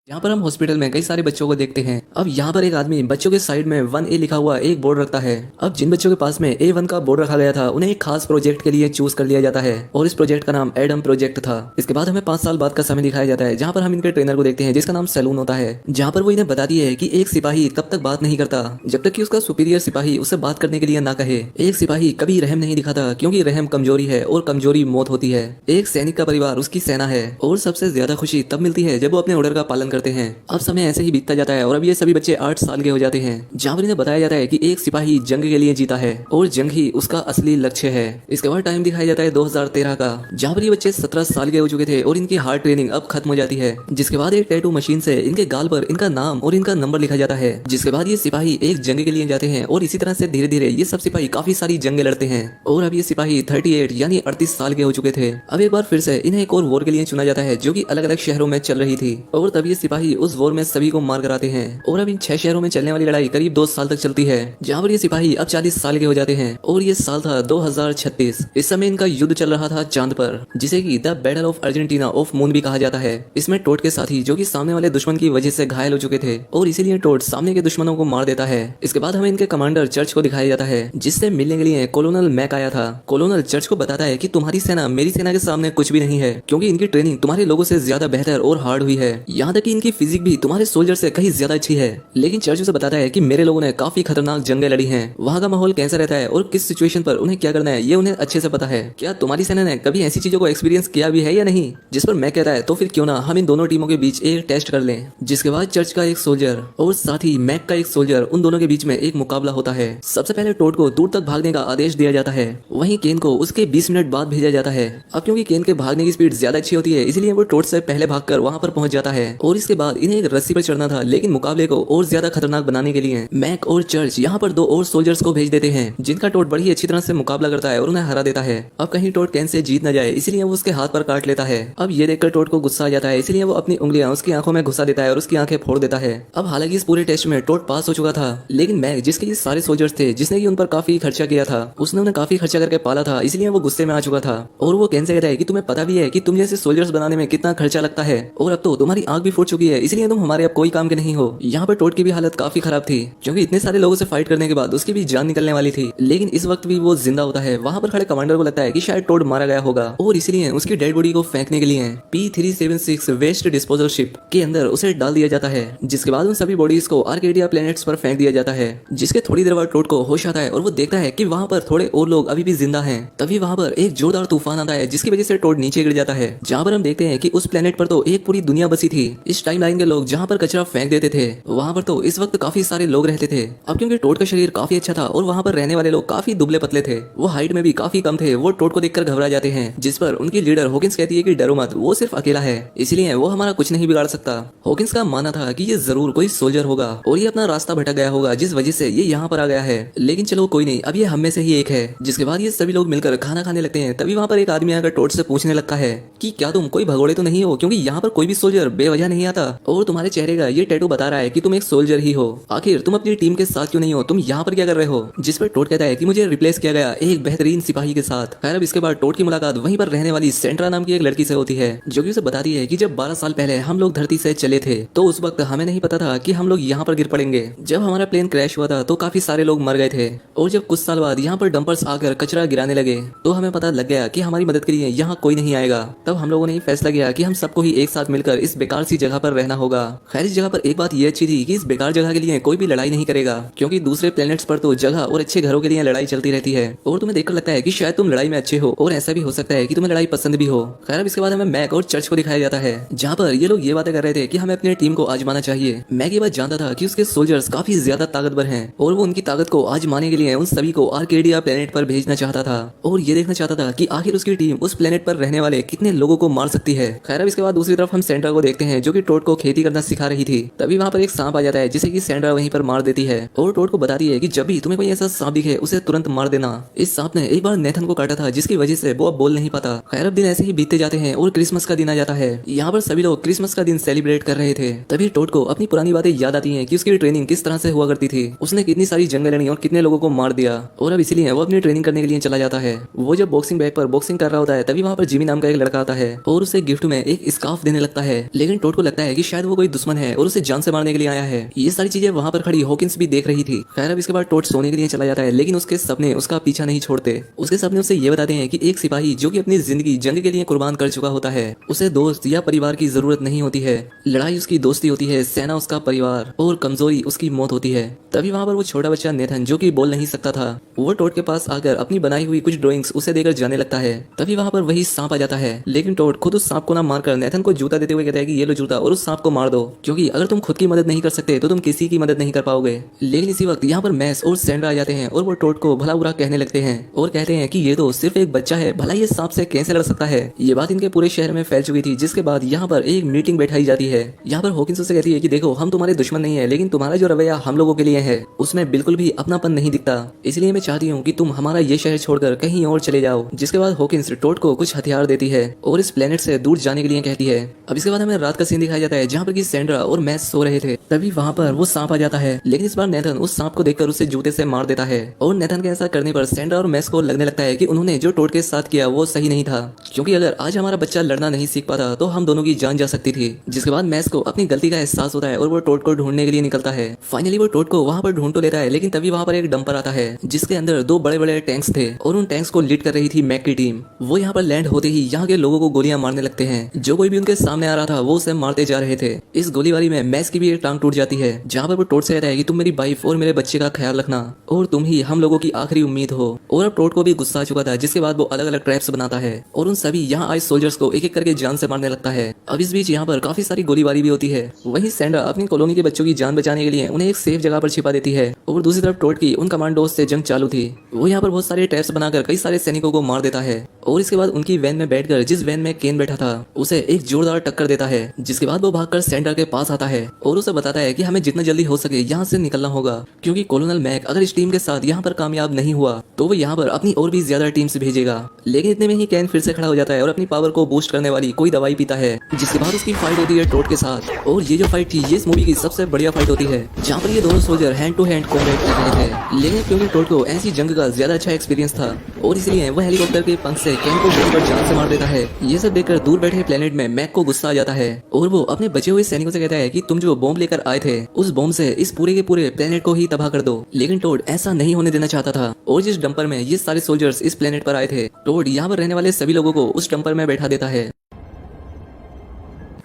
यहाँ पर हम हॉस्पिटल में कई सारे बच्चों को देखते हैं। अब यहाँ पर एक आदमी बच्चों के साइड में 1A लिखा हुआ एक बोर्ड रखता है। अब जिन बच्चों के पास में A1 का बोर्ड रखा गया था उन्हें एक खास प्रोजेक्ट के लिए चूज कर लिया जाता है और इस प्रोजेक्ट का नाम एडम प्रोजेक्ट था। इसके बाद हमें 5 साल बाद का समय दिखाया जाता है जहाँ पर हम इनके ट्रेनर को देखते हैं जिसका नाम सैलून होता है, जहाँ पर वो इन्हें बताती है कि एक सिपाही तब तक बात नहीं करता जब तक कि उसका सुपीरियर सिपाही उससे बात करने के लिए ना कहे। एक सिपाही कभी रहम नहीं दिखाता क्योंकि रहम कमजोरी है और कमजोरी मौत होती है। एक सैनिक का परिवार उसकी सेना है और सबसे ज्यादा खुशी तब मिलती है जब वो अपने ऑर्डर का पालन करते हैं। अब समय ऐसे ही बीतता जाता है और अब ये सभी बच्चे 8 साल के हो जाते हैं, जहाँ पर इन्हें बताया जाता है कि एक सिपाही जंग के लिए जीता है और जंग ही उसका असली लक्ष्य है। इसके बाद टाइम दिखाया जाता है 2013 का, जहाँ पर ये बच्चे 17 साल के हो चुके थे और इनकी हार्ड ट्रेनिंग अब खत्म हो जाती है। जिसके बाद एक टैटू मशीन से इनके गाल पर इनका नाम और इनका नंबर लिखा जाता है। जिसके बाद ये सिपाही एक जंग के लिए जाते हैं और इसी तरह से धीरे धीरे ये सब सिपाही काफी सारी जंगे लड़ते हैं और अब ये सिपाही 38 यानी 38 साल के हो चुके थे। अब एक बार फिर से इन्हें एक और वॉर के लिए चुना जाता है जो कि अलग अलग शहरों में चल रही थी और तब ये सिपाही उस वॉर में सभी को मार कर आते हैं और अब इन 6 शहरों में चलने वाली लड़ाई करीब 2 साल तक चलती है, जहाँ पर ये सिपाही अब 40 साल के हो जाते हैं और ये साल था 2036। इस समय इनका युद्ध चल रहा था चांद पर, जिसे कि the battle of Argentina of moon भी कहा जाता है। इसमें टोट के साथी जो कि सामने वाले दुश्मन की वजह से घायल हो चुके थे और इसीलिए टोट सामने के दुश्मनों को मार देता है। इसके बाद हमें इनके कमांडर चर्च को दिखाया जाता है जिससे मिलने के लिए कोलोनल मैक आया था। कोलोनल चर्च को बताता है कि तुम्हारी सेना मेरी सेना के सामने कुछ भी नहीं है क्योंकि इनकी ट्रेनिंग तुम्हारे लोगों से ज्यादा बेहतर और हार्ड हुई है। यहाँ तक कि इनकी फिजिक भी तुम्हारे सोल्जर से कहीं ज्यादा अच्छी है। लेकिन चर्च उसे बताता है कि मेरे लोगों ने काफी खतरनाक जंगें लड़ी हैं, वहाँ का माहौल कैसा रहता है और किस सिचुएशन पर उन्हें क्या करना है ये उन्हें अच्छे से पता है। क्या तुम्हारी सेना ने कभी ऐसी चीजों को एक्सपीरियंस किया भी है या नहीं? जिस पर मैं कहता है तो फिर क्यों ना हम इन दोनों टीमों के बीच एक टेस्ट कर लें। जिसके बाद चर्च का एक सोल्जर और साथ ही मैक का एक सोल्जर, उन दोनों के बीच में एक मुकाबला होता है। सबसे पहले टोट को दूर तक भागने का आदेश दिया जाता है, वहीं केन को उसके 20 मिनट बाद भेजा जाता है। अब क्योंकि केन के भागने की स्पीड ज्यादा अच्छी होती है इसलिए वो टोट से पहले भागकर वहां पर पहुंच जाता है और इसके बाद इन्हें एक रस्सी पर चढ़ना था। लेकिन मुकाबले को और ज्यादा खतरनाक बनाने के लिए मैक और चर्च यहाँ पर 2 और सोल्जर्स को भेज देते हैं जिनका टोट बड़ी अच्छी तरह से मुकाबला करता है और उन्हें हरा देता है। अब कहीं टोट केन से जीत न जाए इसलिए वो उसके हाथ पर काट लेता है। अब ये देखकर टोट को गुस्सा आ जाता है इसलिए वो अपनी उंगलियां उसकी आंखों में घुसा देता है और उसकी आंखें फोड़ देता है। अब हालांकि इस पूरे टेस्ट में टोट पास हो चुका था, लेकिन मैक जिसके ये सारे सोल्जर्स थे, जिसने उन पर काफी खर्चा किया था, उसने उन्हें काफी खर्चा करके पाला था, इसलिए वो गुस्से में आ चुका था और वो केन से कहता है कि तुम्हें पता भी है कि तुम जैसे सोल्जर्स बनाने में कितना खर्चा लगता है और अब तो तुम्हारी आंख भी फूट चुकी है इसलिए तुम हमारे अब कोई काम के नहीं हो। यहाँ पर टोट की भी हालत काफी खराब थी क्योंकि इतने सारे लोगों से फाइट करने के बाद उसकी भी जान निकलने वाली थी, लेकिन इस वक्त भी वो जिंदा होता है। वहाँ पर खड़े कमांडर को लगता है कि शायद टोट मारा गया होगा और इसलिए उसकी डेड बॉडी को फेंकने के लिए P376 वेस्ट डिस्पोजल शिप के अंदर उसे डाल दिया जाता है। जिसके बाद उन सभी बॉडीज को आर्केडिया प्लैनेट्स पर फेंक दिया जाता है। जिसके थोड़ी देर बाद टोट को होश आता है और वो देखता है कि वहाँ पर थोड़े और लोग अभी भी जिंदा हैं। तभी वहाँ पर एक जोरदार तूफान आता है जिसकी वजह से टोट नीचे गिर जाता है, जहाँ पर हम देखते हैं कि उस प्लेनेट पर तो एक पूरी दुनिया बसी थी। इस टाइमलाइन के लोग जहाँ पर कचरा फेंक देते थे वहाँ पर तो इस वक्त काफी सारे लोग रहते थे। अब क्योंकि टोट का शरीर काफी अच्छा था और वहाँ पर रहने वाले लोग काफी दुबले पतले थे, वो हाइट में भी काफी कम थे, वो टोट को देखकर घबरा जाते हैं। जिस पर उनकी लीडर हॉकिंस कहती है कि डरो मत, वो सिर्फ अकेला है इसलिए वो हमारा कुछ नहीं बिगाड़ सकता। हॉकिंस का मानना था कि ये जरूर कोई सोल्जर होगा और ये अपना रास्ता भटक गया होगा जिस वजह से ये यहाँ पर आ गया है, लेकिन चलो कोई नहीं, अब ये हम में से ही एक है। जिसके बाद ये सभी लोग मिलकर खाना खाने लगते हैं। तभी वहाँ पर एक आदमी आकर टोट से पूछने लगता है कि क्या तुम कोई भगोड़े तो नहीं हो, क्योंकि यहाँ पर कोई भी सोल्जर बेवजह नहीं आता और तुम्हारे चेहरे का ये टैटू बता रहा है कि तुम एक सोल्जर ही हो। आखिर तुम अपनी टीम के साथ क्यों नहीं हो, तुम यहाँ पर क्या कर रहे हो? जिस पर टोट कहता है कि मुझे रिप्लेस किया गया एक बेहतरीन सिपाही के साथ। खैर अब इसके बाद टोट की मुलाकात वहीं पर रहने वाली सेंट्रा नाम की एक लड़की से होती है, जो कि उसे बताती है कि जब 12 साल पहले हम लोग धरती से चले थे तो उस वक्त हमें नहीं पता था कि हम लोग यहाँ पर गिर पड़ेंगे। जब हमारा प्लेन क्रैश हुआ था तो काफी सारे लोग मर गए थे और जब कुछ साल बाद यहाँ पर डंपर्स आकर कचरा गिराने लगे तो हमें पता लग गया कि हमारी मदद के लिए यहाँ कोई नहीं आएगा। तब हम लोगों ने फैसला किया कि हम सबको ही एक साथ मिलकर इस बेकार सी जगह पर रहना होगा। खैर इस जगह पर एक बात ये अच्छी थी कि इस बेकार जगह के लिए कोई भी लड़ाई नहीं करेगा, क्योंकि दूसरे प्लेनेट्स पर तो जगह और अच्छे घरों के लिए लड़ाई चलती रहती है और तुम्हें देखकर लगता है कि शायद तुम लड़ाई में अच्छे हो और ऐसा भी हो सकता है कि तुम्हें लड़ाई पसंद भी हो। खैर अब इसके बाद हमें मैक और चर्च को दिखाया जाता है, जहाँ पर ये लोग ये बातें कर रहे थे कि हमें अपनी टीम को आजमाना चाहिए। मैक ये बात जानता था कि उसके सोल्जर्स काफी ज्यादा ताकतवर हैं और वो उनकी ताकत को आजमाने के लिए उन सभी को आर्केडिया प्लेनेट पर भेजना चाहता था और ये देखना चाहता था कि आखिर उसकी टीम उस प्लेनेट पर रहने वाले कितने लोगों को मार सकती है। खैर अब इसके बाद दूसरी तरफ हम सेंड्रा को देखते हैं जो कि टोट को खेती करना सिखा रही थी। तभी वहाँ पर एक सांप आ जाता है जिसे कि सेंड्रा वहीं पर मार देती है और टोट को बताती है कि जब भी तुम्हें कोई ऐसा सांप दिखे उसे तुरंत मार देना। इस सांप ने एक बार नेथन को काटा था जिसकी वजह से वो अब बोल नहीं पाता। खैर अब दिन ऐसे ही बीतते जाते हैं और क्रिसमस का दिन आ जाता है। यहाँ पर सभी लोग क्रिसमस का दिन सेलिब्रेट कर रहे थे। तभी टोट को अपनी पुरानी बातें याद आती हैं कि उसकी ट्रेनिंग किस तरह से हुआ करती थी, उसने कितनी सारी जंगें लड़ी और कितने लोगों को मार दिया और अब इसीलिए वो अपनी ट्रेनिंग करने के लिए चला जाता है। वो जब बॉक्सिंग बैग पर बॉक्सिंग कर रहा होता है तभी वहाँ पर जिमी नाम का एक लड़का आता है और उसे गिफ्ट में एक स्कार्फ देने लगता है, लेकिन टोट को लगता लगता है कि शायद वो कोई दुश्मन है और उसे जान से मारने के लिए आया है। ये सारी चीजें वहाँ पर खड़ी हॉकिंस भी देख रही थी। खैर अब इसके बाद टोड सोने के लिए चला जाता है, लेकिन उसके सपने उसका पीछा नहीं छोड़ते। उसके सपने उसे ये बताते हैं कि एक सिपाही जो कि अपनी जिंदगी जंग के लिए कुर्बान कर चुका होता है, उसे दोस्त या परिवार की जरूरत नहीं होती है। लड़ाई उसकी दोस्ती होती है, सेना उसका परिवार और कमजोरी उसकी मौत होती है। तभी वहाँ पर वो छोटा बच्चा नेथन जो कि बोल नहीं सकता था, वो टोड के पास आकर अपनी बनाई हुई कुछ ड्राइंग्स उसे देकर जाने लगता है। तभी वहाँ पर वही सांप आ जाता है, लेकिन टोड खुद उस सांप को ना मारकर नेथन को जूता देते हुए कहता है कि ये लो जूता और उस सांप को मार दो, क्योंकि अगर तुम खुद की मदद नहीं कर सकते तो तुम किसी की मदद नहीं कर पाओगे। लेकिन इसी वक्त यहाँ पर मैस और सैंड्रा आ जाते हैं और वो टोड को भला बुरा कहने लगते हैं और कहते हैं कि ये तो सिर्फ एक बच्चा है, भला ये सांप से कैसे लड़ सकता है। ये बात इनके पूरे शहर में फैल चुकी थी, जिसके बाद यहाँ पर एक मीटिंग बैठाई जाती है। यहाँ पर हॉकिंस उससे कहती है कि देखो हम तुम्हारे दुश्मन नहीं है, लेकिन तुम्हारा जो रवैया हम लोगों के लिए है उसमें बिल्कुल भी अपनापन नहीं दिखता, इसलिए मैं चाहती हूँ कि तुम हमारा ये शहर छोड़कर कहीं और चले जाओ। जिसके बाद हॉकिंस टोड को कुछ हथियार देती है और इस प्लेनेट से दूर जाने के लिए कहती है। अब इसके बाद हमें रात का सीन दिखाया जाता है, जहाँ पर की सैंड्रा और मैस सो रहे थे। तभी वहाँ पर वो सांप आ जाता है, लेकिन इस बार नेथन उस सांप को देखकर उसे जूते से मार देता है। और नेथन के ऐसा करने पर सैंड्रा और मैस को लगने लगता है कि उन्होंने जो टोड के साथ किया वो सही नहीं था, क्योंकि अगर आज हमारा बच्चा लड़ना नहीं सीख पाता तो हम दोनों की जान जा सकती थी। जिसके बाद मैस को अपनी गलती का एहसास होता है और वो टोड को ढूंढने के लिए निकलता है। फाइनली वो टोड को वहाँ पर ढूंढ तो लेता है, लेकिन तभी वहाँ पर एक डंपर आता है जिसके अंदर दो बड़े बड़े टैंक्स थे और उन टैंक्स को लीड कर रही थी मैक की टीम। वो यहाँ पर लैंड होते ही यहाँ के लोगों को गोलियां मारने लगते हैं। जो कोई भी उनके सामने आ रहा था वो उसे मारते जा रहे थे। इस गोलीबारी में मैस की भी एक टांग टूट जाती है, जहाँ पर वो टोड से कहता है कि तुम मेरी वाइफ और मेरे बच्चे का ख्याल रखना और तुम ही हम लोगों की आखिरी उम्मीद हो। और अब टोड को भी गुस्सा आ चुका था, जिसके बाद वो अलग अलग ट्रैप्स बनाता है और उन सभी यहाँ आए सोल्जर्स को एक एक करके जान से मारने लगता है। अब इस बीच यहाँ पर काफी सारी गोलीबारी भी होती है। वहीं सैंड्रा अपनी कॉलोनी के बच्चों की जान बचाने के लिए उन्हें एक सेफ जगह पर छिपा देती है और दूसरी तरफ टोड की उन कमांडोज से जंग चालू थी। वो यहाँ पर बहुत सारे ट्रैप्स बनाकर कई सारे सैनिकों को मार देता है और इसके बाद उनकी वैन में बैठकर जिस वैन में केन बैठा था उसे एक जोरदार टक्कर देता है। जिसके बाद वो भागकर सैंड्रा के पास आता है और उसे बताता है कि हमें जितना जल्दी हो सके यहाँ से निकलना होगा, क्योंकि कॉलोनल मैक अगर इस टीम के साथ यहाँ पर कामयाब नहीं हुआ तो वो यहाँ पर अपनी और भी ज्यादा टीम्स भेजेगा। लेकिन इतने में ही केन फिर से खड़ा हो जाता है और अपनी पावर को बूस्ट करने वाली कोई दवाई पीता है, जिसके बाद उसकी फाइट होती है टोड के साथ। और ये जो फाइट थी ये इस मूवी की सबसे बढ़िया फाइट होती है, जहाँ पर ये दोनों soldier hand to hand combat कर रहे थे। लेकिन क्योंकि टोड को ऐसी जंग का ज्यादा अच्छा एक्सपीरियंस था और इसलिए वह हेलीकॉप्टर के पंख से केन को गोली पर जान से मार देता है। ये सब देखकर दूर बैठे प्लेनेट में मैक को गुस्सा आ जाता है और वो अपने बचे हुए सैनिकों से कहता है कि तुम जो बॉम्ब लेकर आए थे उस बॉम्ब से इस पूरे के पूरे प्लेनेट को ही तबाह कर दो। लेकिन टोड ऐसा नहीं होने देना चाहता था और जिस डंपर में ये सारे सोल्जर्स इस प्लेनेट पर आए थे, टोड यहाँ पर रहने वाले सभी लोगों को उस डंपर में बैठा देता है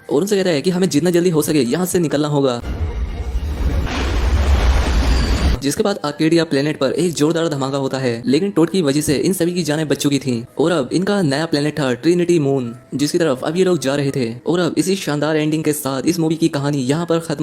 और उनसे कहता है कि हमें जितना जल्दी हो सके यहाँ से निकलना होगा। जिसके बाद आर्केडिया प्लेनेट पर एक जोरदार धमाका होता है, लेकिन टोड की वजह से इन सभी की जानें बच चुकी थीं और अब इनका नया प्लेनेट था ट्रिनिटी मून, जिसकी तरफ अब ये लोग जा रहे थे। और अब इसी शानदार एंडिंग के साथ इस मूवी की कहानी यहाँ पर खत्म।